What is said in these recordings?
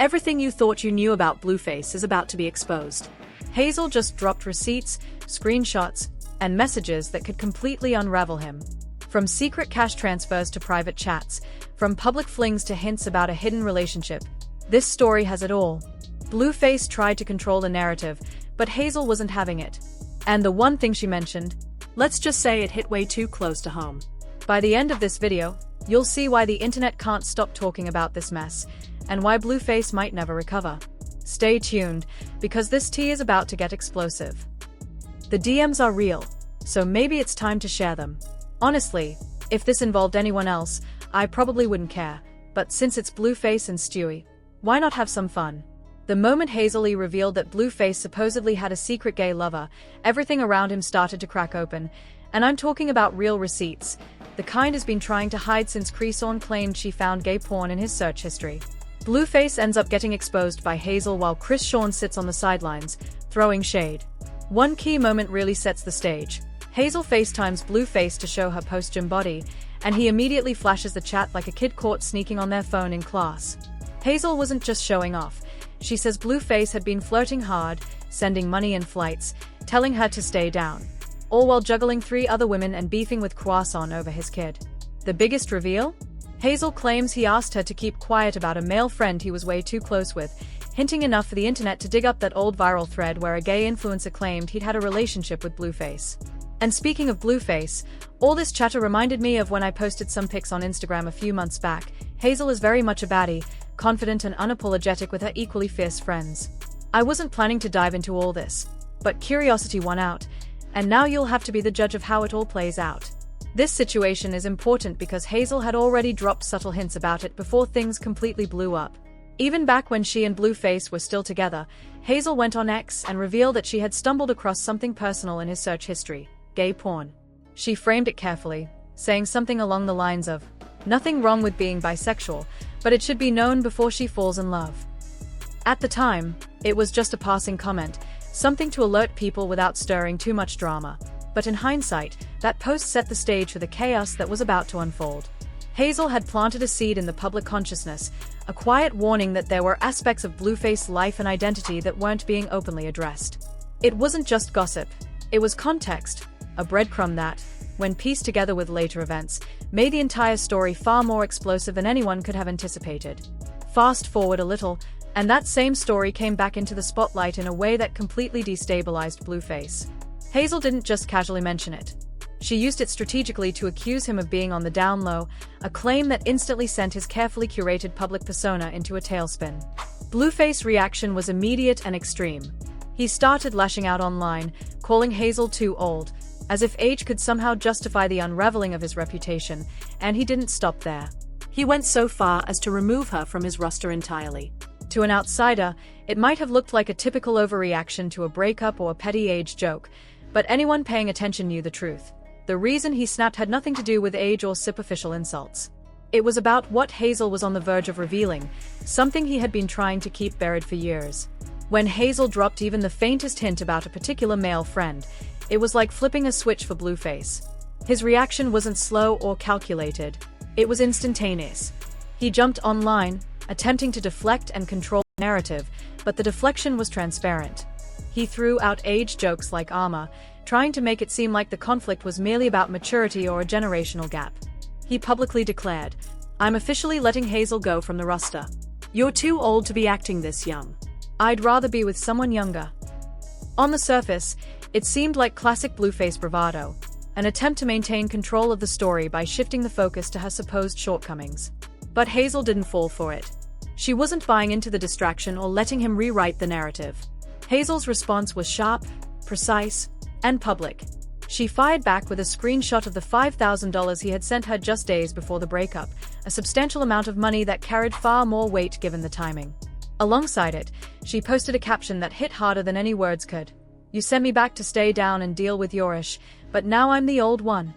Everything you thought you knew about Blueface is about to be exposed. Hazel just dropped receipts, screenshots, and messages that could completely unravel him. From secret cash transfers to private chats, from public flings to hints about a hidden relationship, this story has it all. Blueface tried to control the narrative, but Hazel wasn't having it. And the one thing she mentioned, let's just say it hit way too close to home. By the end of this video, you'll see why the internet can't stop talking about this mess, and why Blueface might never recover. Stay tuned, because this tea is about to get explosive. The DMs are real, so maybe it's time to share them. Honestly, if this involved anyone else, I probably wouldn't care, but since it's Blueface and Stewie, why not have some fun? The moment Hazel revealed that Blueface supposedly had a secret gay lover, everything around him started to crack open, and I'm talking about real receipts, the kind has been trying to hide since Creasorn claimed she found gay porn in his search history. Blueface ends up getting exposed by Hazel while Chris Sean sits on the sidelines, throwing shade. One key moment really sets the stage. Hazel FaceTimes Blueface to show her post-gym body, and he immediately flashes the chat like a kid caught sneaking on their phone in class. Hazel wasn't just showing off. She says Blueface had been flirting hard, sending money and flights, telling her to stay down, all while juggling 3 other women and beefing with Croissant over his kid. The biggest reveal? Hazel claims he asked her to keep quiet about a male friend he was way too close with, hinting enough for the internet to dig up that old viral thread where a gay influencer claimed he'd had a relationship with Blueface. And speaking of Blueface, all this chatter reminded me of when I posted some pics on Instagram a few months back. Hazel is very much a baddie, confident and unapologetic with her equally fierce friends. I wasn't planning to dive into all this, but curiosity won out, and now you'll have to be the judge of how it all plays out. This situation is important because Hazel had already dropped subtle hints about it before things completely blew up. Even back when she and Blueface were still together, Hazel went on X and revealed that she had stumbled across something personal in his search history: gay porn. She framed it carefully, saying something along the lines of, "Nothing wrong with being bisexual, but it should be known before she falls in love." At the time, it was just a passing comment, something to alert people without stirring too much drama. But in hindsight, that post set the stage for the chaos that was about to unfold. Hazel had planted a seed in the public consciousness, a quiet warning that there were aspects of Blueface's life and identity that weren't being openly addressed. It wasn't just gossip, it was context, a breadcrumb that, when pieced together with later events, made the entire story far more explosive than anyone could have anticipated. Fast forward a little, and that same story came back into the spotlight in a way that completely destabilized Blueface. Hazel didn't just casually mention it. She used it strategically to accuse him of being on the down low, a claim that instantly sent his carefully curated public persona into a tailspin. Blueface's reaction was immediate and extreme. He started lashing out online, calling Hazel too old, as if age could somehow justify the unraveling of his reputation, and he didn't stop there. He went so far as to remove her from his roster entirely. To an outsider, it might have looked like a typical overreaction to a breakup or a petty age joke, but anyone paying attention knew the truth. The reason he snapped had nothing to do with age or superficial insults. It was about what Hazel was on the verge of revealing, something he had been trying to keep buried for years. When Hazel dropped even the faintest hint about a particular male friend, it was like flipping a switch for Blueface. His reaction wasn't slow or calculated. It was instantaneous. He jumped online, attempting to deflect and control the narrative, but the deflection was transparent. He threw out age jokes like armor, trying to make it seem like the conflict was merely about maturity or a generational gap. He publicly declared, "I'm officially letting Hazel go from the roster. You're too old to be acting this young. I'd rather be with someone younger." On the surface, it seemed like classic Blueface bravado, an attempt to maintain control of the story by shifting the focus to her supposed shortcomings. But Hazel didn't fall for it. She wasn't buying into the distraction or letting him rewrite the narrative. Hazel's response was sharp, precise, and public. She fired back with a screenshot of the $5,000 he had sent her just days before the breakup, a substantial amount of money that carried far more weight given the timing. Alongside it, she posted a caption that hit harder than any words could. "You sent me back to stay down and deal with your ish, but now I'm the old one."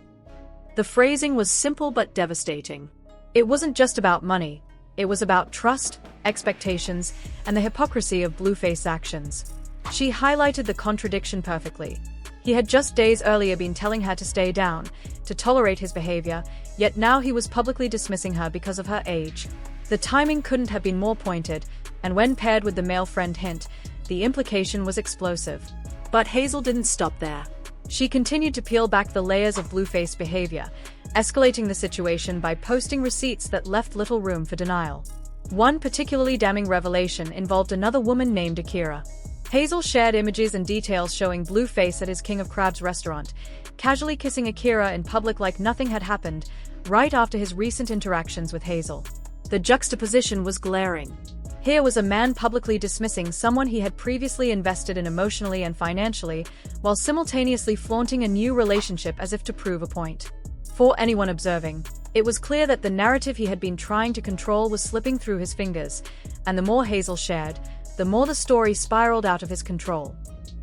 The phrasing was simple but devastating. It wasn't just about money. It was about trust, expectations, and the hypocrisy of Blueface's actions. She highlighted the contradiction perfectly. He had just days earlier been telling her to stay down, to tolerate his behavior, yet now he was publicly dismissing her because of her age. The timing couldn't have been more pointed, and when paired with the male friend hint, the implication was explosive. But Hazel didn't stop there. She continued to peel back the layers of Blueface behavior, escalating the situation by posting receipts that left little room for denial. One particularly damning revelation involved another woman named Akira. Hazel shared images and details showing Blueface at his King of Crabs restaurant, casually kissing Akira in public like nothing had happened, right after his recent interactions with Hazel. The juxtaposition was glaring. Here was a man publicly dismissing someone he had previously invested in emotionally and financially, while simultaneously flaunting a new relationship as if to prove a point. For anyone observing, it was clear that the narrative he had been trying to control was slipping through his fingers, and the more Hazel shared, the more the story spiraled out of his control.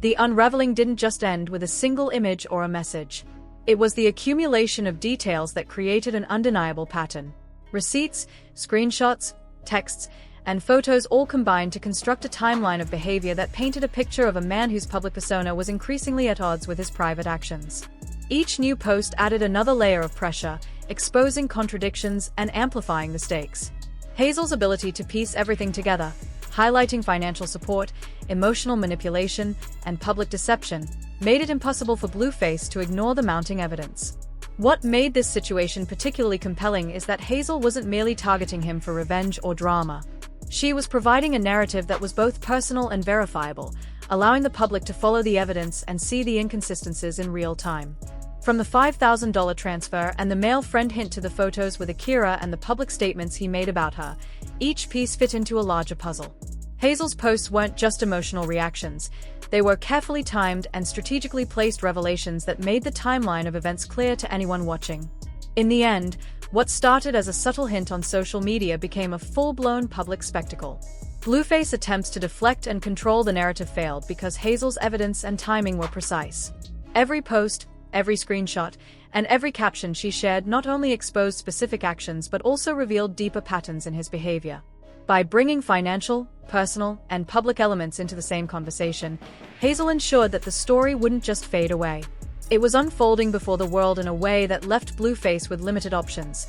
The unraveling didn't just end with a single image or a message. It was the accumulation of details that created an undeniable pattern. Receipts, screenshots, texts, and photos all combined to construct a timeline of behavior that painted a picture of a man whose public persona was increasingly at odds with his private actions. Each new post added another layer of pressure, exposing contradictions and amplifying the stakes. Hazel's ability to piece everything together, highlighting financial support, emotional manipulation, and public deception, made it impossible for Blueface to ignore the mounting evidence. What made this situation particularly compelling is that Hazel wasn't merely targeting him for revenge or drama. She was providing a narrative that was both personal and verifiable, allowing the public to follow the evidence and see the inconsistencies in real time. From the $5,000 transfer and the male friend hint to the photos with Akira and the public statements he made about her, each piece fit into a larger puzzle. Hazel's posts weren't just emotional reactions. They were carefully timed and strategically placed revelations that made the timeline of events clear to anyone watching. In the end, what started as a subtle hint on social media became a full-blown public spectacle. Blueface's attempts to deflect and control the narrative failed because Hazel's evidence and timing were precise. Every post, every screenshot, and every caption she shared not only exposed specific actions but also revealed deeper patterns in his behavior. By bringing financial, personal, and public elements into the same conversation, Hazel ensured that the story wouldn't just fade away. It was unfolding before the world in a way that left Blueface with limited options: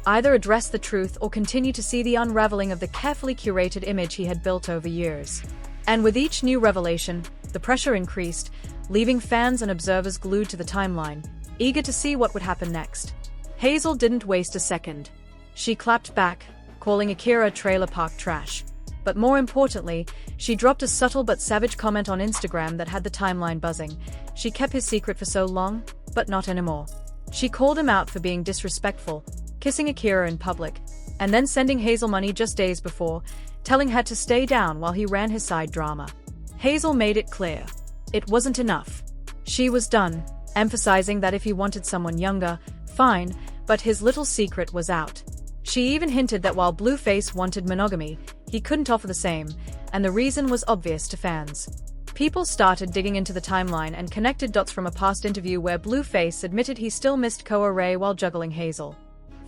either address the truth or continue to see the unraveling of the carefully curated image he had built over years. And with each new revelation, the pressure increased, leaving fans and observers glued to the timeline, eager to see what would happen next. Hazel didn't waste a second. She clapped back, calling Akira trailer park trash. But more importantly, she dropped a subtle but savage comment on Instagram that had the timeline buzzing. She kept his secret for so long, but not anymore. She called him out for being disrespectful, kissing Akira in public, and then sending Hazel money just days before, telling her to stay down while he ran his side drama. Hazel made it clear. It wasn't enough. She was done, emphasizing that if he wanted someone younger, fine, but his little secret was out. She even hinted that while Blueface wanted monogamy, he couldn't offer the same, and the reason was obvious to fans. People started digging into the timeline and connected dots from a past interview where Blueface admitted he still missed Koa Ray while juggling Hazel.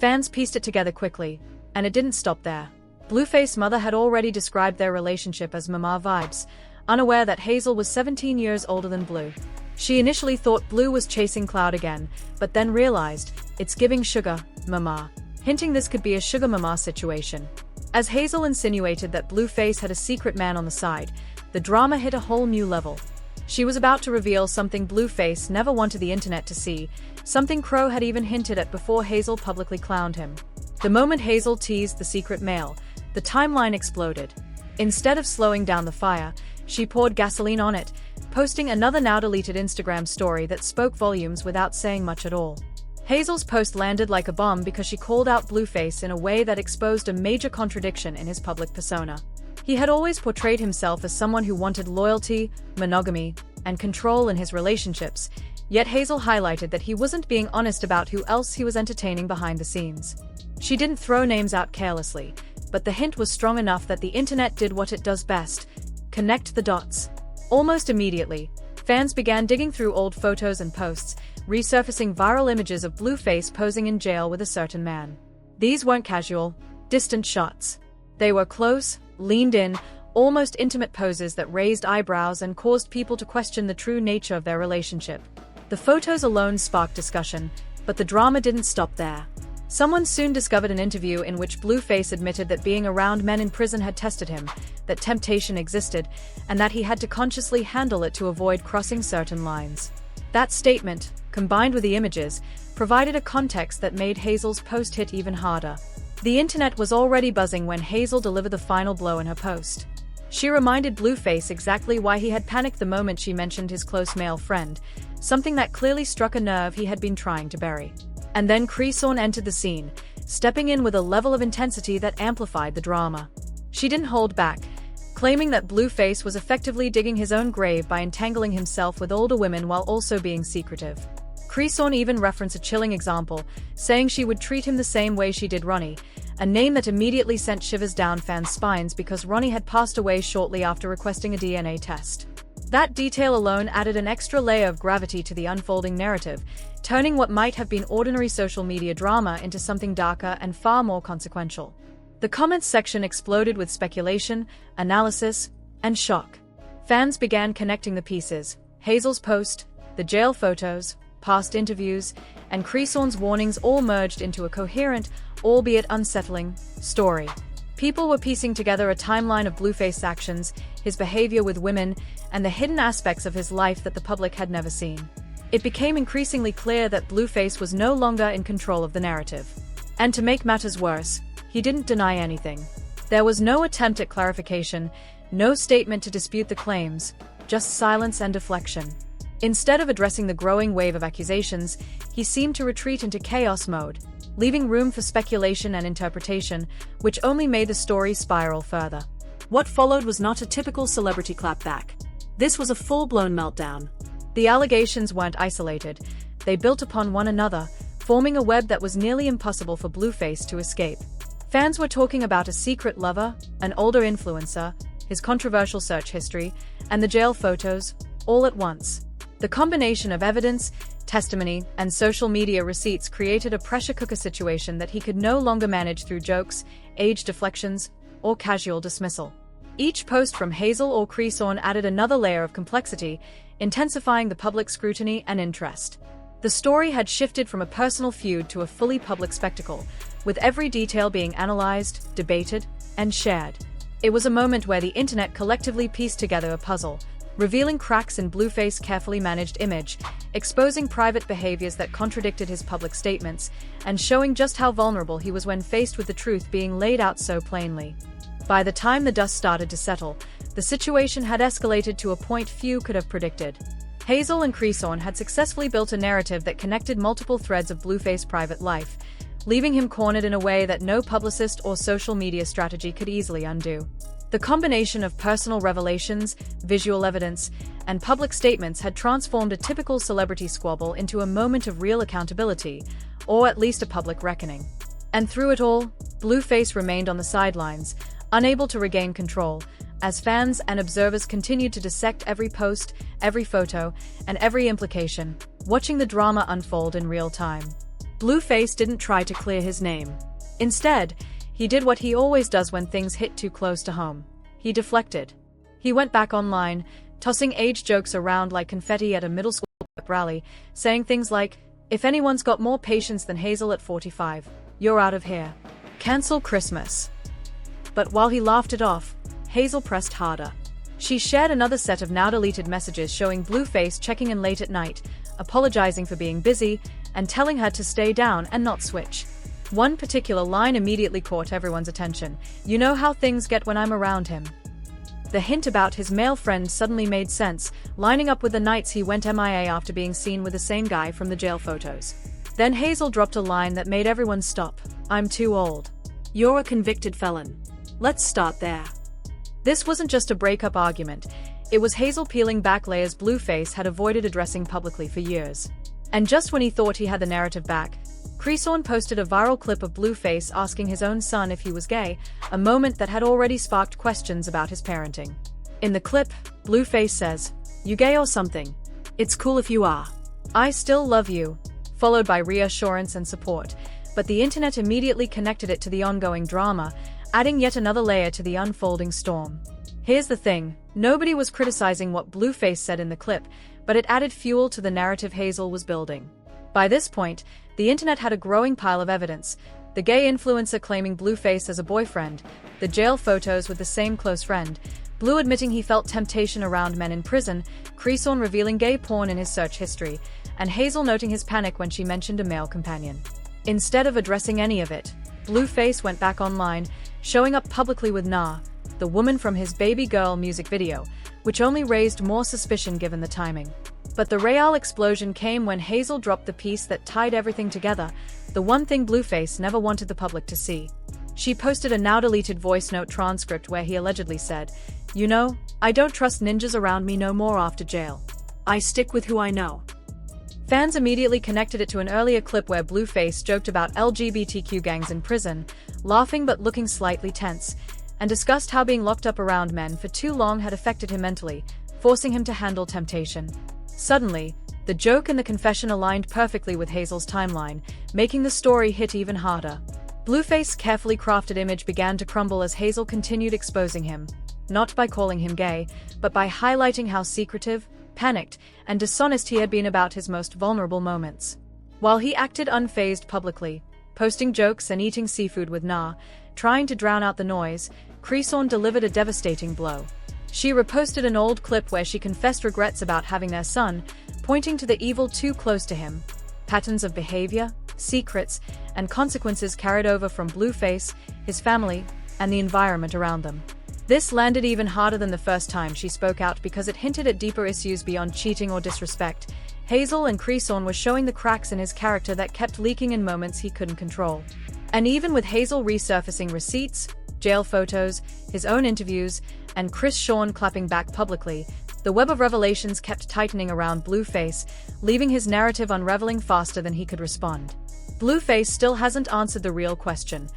Fans pieced it together quickly, and it didn't stop there. Blueface's mother had already described their relationship as mama vibes, unaware that Hazel was 17 years older than Blue. She initially thought Blue was chasing Cloud again, but then realized, it's giving sugar, mama, hinting this could be a sugar mama situation. As Hazel insinuated that Blueface had a secret man on the side, the drama hit a whole new level. She was about to reveal something Blueface never wanted the internet to see, something Crow had even hinted at before Hazel publicly clowned him. The moment Hazel teased the secret male, the timeline exploded. Instead of slowing down the fire, she poured gasoline on it, posting another now-deleted Instagram story that spoke volumes without saying much at all. Hazel's post landed like a bomb because she called out Blueface in a way that exposed a major contradiction in his public persona. He had always portrayed himself as someone who wanted loyalty, monogamy, and control in his relationships, yet Hazel highlighted that he wasn't being honest about who else he was entertaining behind the scenes. She didn't throw names out carelessly, but the hint was strong enough that the internet did what it does best: connect the dots. Almost immediately, fans began digging through old photos and posts, resurfacing viral images of Blueface posing in jail with a certain man. These weren't casual, distant shots. They were close, leaned-in, almost intimate poses that raised eyebrows and caused people to question the true nature of their relationship. The photos alone sparked discussion, but the drama didn't stop there. Someone soon discovered an interview in which Blueface admitted that being around men in prison had tested him, that temptation existed, and that he had to consciously handle it to avoid crossing certain lines. That statement, combined with the images, provided a context that made Hazel's post hit even harder. The internet was already buzzing when Hazel delivered the final blow in her post. She reminded Blueface exactly why he had panicked the moment she mentioned his close male friend, something that clearly struck a nerve he had been trying to bury. And then Creason entered the scene, stepping in with a level of intensity that amplified the drama. She didn't hold back, claiming that Blueface was effectively digging his own grave by entangling himself with older women while also being secretive. Creason even referenced a chilling example, saying she would treat him the same way she did Ronnie, a name that immediately sent shivers down fans' spines because Ronnie had passed away shortly after requesting a DNA test. That detail alone added an extra layer of gravity to the unfolding narrative, turning what might have been ordinary social media drama into something darker and far more consequential. The comments section exploded with speculation, analysis, and shock. Fans began connecting the pieces: Hazel's post, the jail photos, past interviews, and Creason's warnings all merged into a coherent, albeit unsettling, story. People were piecing together a timeline of Blueface's actions, his behavior with women, and the hidden aspects of his life that the public had never seen. It became increasingly clear that Blueface was no longer in control of the narrative. And to make matters worse, he didn't deny anything. There was no attempt at clarification, no statement to dispute the claims, just silence and deflection. Instead of addressing the growing wave of accusations, he seemed to retreat into chaos mode, leaving room for speculation and interpretation, which only made the story spiral further. What followed was not a typical celebrity clapback. This was a full-blown meltdown. The allegations weren't isolated. They built upon one another, forming a web that was nearly impossible for Blueface to escape. Fans were talking about a secret lover, an older influencer, his controversial search history, and the jail photos, all at once. The combination of evidence, testimony, and social media receipts created a pressure cooker situation that he could no longer manage through jokes, age deflections, or casual dismissal. Each post from Hazel or Creason added another layer of complexity, intensifying the public scrutiny and interest. The story had shifted from a personal feud to a fully public spectacle, with every detail being analyzed, debated, and shared. It was a moment where the internet collectively pieced together a puzzle, revealing cracks in Blueface's carefully managed image, exposing private behaviors that contradicted his public statements, and showing just how vulnerable he was when faced with the truth being laid out so plainly. By the time the dust started to settle, the situation had escalated to a point few could have predicted. Hazel and Creason had successfully built a narrative that connected multiple threads of Blueface's private life, leaving him cornered in a way that no publicist or social media strategy could easily undo. The combination of personal revelations, visual evidence, and public statements had transformed a typical celebrity squabble into a moment of real accountability, or at least a public reckoning. And through it all, Blueface remained on the sidelines, unable to regain control, as fans and observers continued to dissect every post, every photo, and every implication, watching the drama unfold in real time. Blueface didn't try to clear his name. Instead, he did what he always does when things hit too close to home. He deflected. He went back online, tossing age jokes around like confetti at a middle school rally, saying things like, "If anyone's got more patience than Hazel at 45, you're out of here. Cancel Christmas." But while he laughed it off, Hazel pressed harder. She shared another set of now-deleted messages showing Blueface checking in late at night, apologizing for being busy, and telling her to stay down and not switch. One particular line immediately caught everyone's attention. "You know how things get when I'm around him." The hint about his male friend suddenly made sense, lining up with the nights he went MIA after being seen with the same guy from the jail photos. Then Hazel dropped a line that made everyone stop. "I'm too old. You're a convicted felon. Let's start there." This wasn't just a breakup argument. It was Hazel peeling back layers Blueface had avoided addressing publicly for years. And just when he thought he had the narrative back, Creason posted a viral clip of Blueface asking his own son if he was gay, a moment that had already sparked questions about his parenting. In the clip, Blueface says, "You gay or something? It's cool if you are. I still love you," followed by reassurance and support, but the internet immediately connected it to the ongoing drama, adding yet another layer to the unfolding storm. Here's the thing, nobody was criticizing what Blueface said in the clip, but it added fuel to the narrative Hazel was building. By this point, The internet had a growing pile of evidence: the gay influencer claiming Blueface as a boyfriend, the jail photos with the same close friend, Blue admitting he felt temptation around men in prison, Creason revealing gay porn in his search history, and Hazel noting his panic when she mentioned a male companion. Instead of addressing any of it, Blueface went back online, showing up publicly with Nah, the woman from his Baby Girl music video, which only raised more suspicion given the timing. But the real explosion came when Hazel dropped the piece that tied everything together, the one thing Blueface never wanted the public to see. She posted a now-deleted voice note transcript where he allegedly said, "You know, I don't trust ninjas around me no more after jail. I stick with who I know." Fans immediately connected it to an earlier clip where Blueface joked about LGBTQ gangs in prison, laughing but looking slightly tense, and discussed how being locked up around men for too long had affected him mentally, forcing him to handle temptation. Suddenly, the joke and the confession aligned perfectly with Hazel's timeline, making the story hit even harder. Blueface's carefully crafted image began to crumble as Hazel continued exposing him, not by calling him gay, but by highlighting how secretive, panicked, and dishonest he had been about his most vulnerable moments. While he acted unfazed publicly, posting jokes and eating seafood with Nah, trying to drown out the noise, Creason delivered a devastating blow. She reposted an old clip where she confessed regrets about having their son, pointing to the evil too close to him. Patterns of behavior, secrets, and consequences carried over from Blueface, his family, and the environment around them. This landed even harder than the first time she spoke out because it hinted at deeper issues beyond cheating or disrespect. Hazel and Creason were showing the cracks in his character that kept leaking in moments he couldn't control. And even with Hazel resurfacing receipts, jail photos, his own interviews, and Creason clapping back publicly, the web of revelations kept tightening around Blueface, leaving his narrative unraveling faster than he could respond. Blueface still hasn't answered the real question: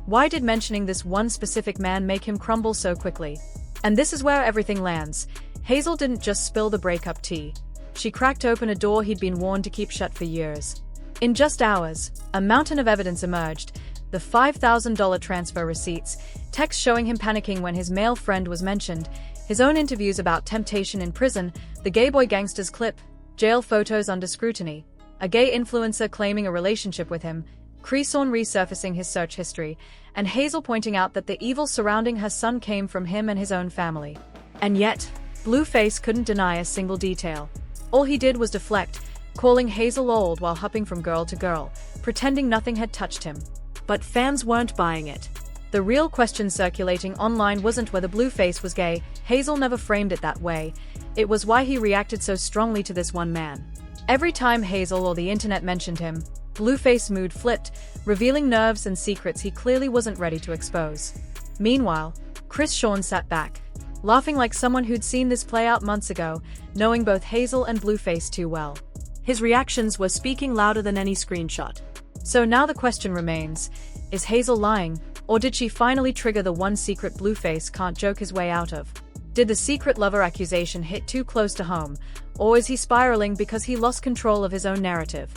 why did mentioning this one specific man make him crumble so quickly? And this is where everything lands. Hazel didn't just spill the breakup tea. She cracked open a door he'd been warned to keep shut for years. In just hours, a mountain of evidence emerged: the $5,000 transfer receipts, texts showing him panicking when his male friend was mentioned, his own interviews about temptation in prison, the gay boy gangsters clip, jail photos under scrutiny, a gay influencer claiming a relationship with him, Creason resurfacing his search history, and Hazel pointing out that the evil surrounding her son came from him and his own family. And yet, Blueface couldn't deny a single detail. All he did was deflect, calling Hazel old while hopping from girl to girl, pretending nothing had touched him. But fans weren't buying it. The real question circulating online wasn't whether Blueface was gay. Hazel never framed it that way. It was why he reacted so strongly to this one man. Every time Hazel or the internet mentioned him, Blueface's mood flipped, revealing nerves and secrets he clearly wasn't ready to expose. Meanwhile, Creason sat back, laughing like someone who'd seen this play out months ago, knowing both Hazel and Blueface too well. His reactions were speaking louder than any screenshot. So now the question remains: is Hazel lying, or did she finally trigger the one secret Blueface can't joke his way out of? Did the secret lover accusation hit too close to home, or is he spiraling because he lost control of his own narrative?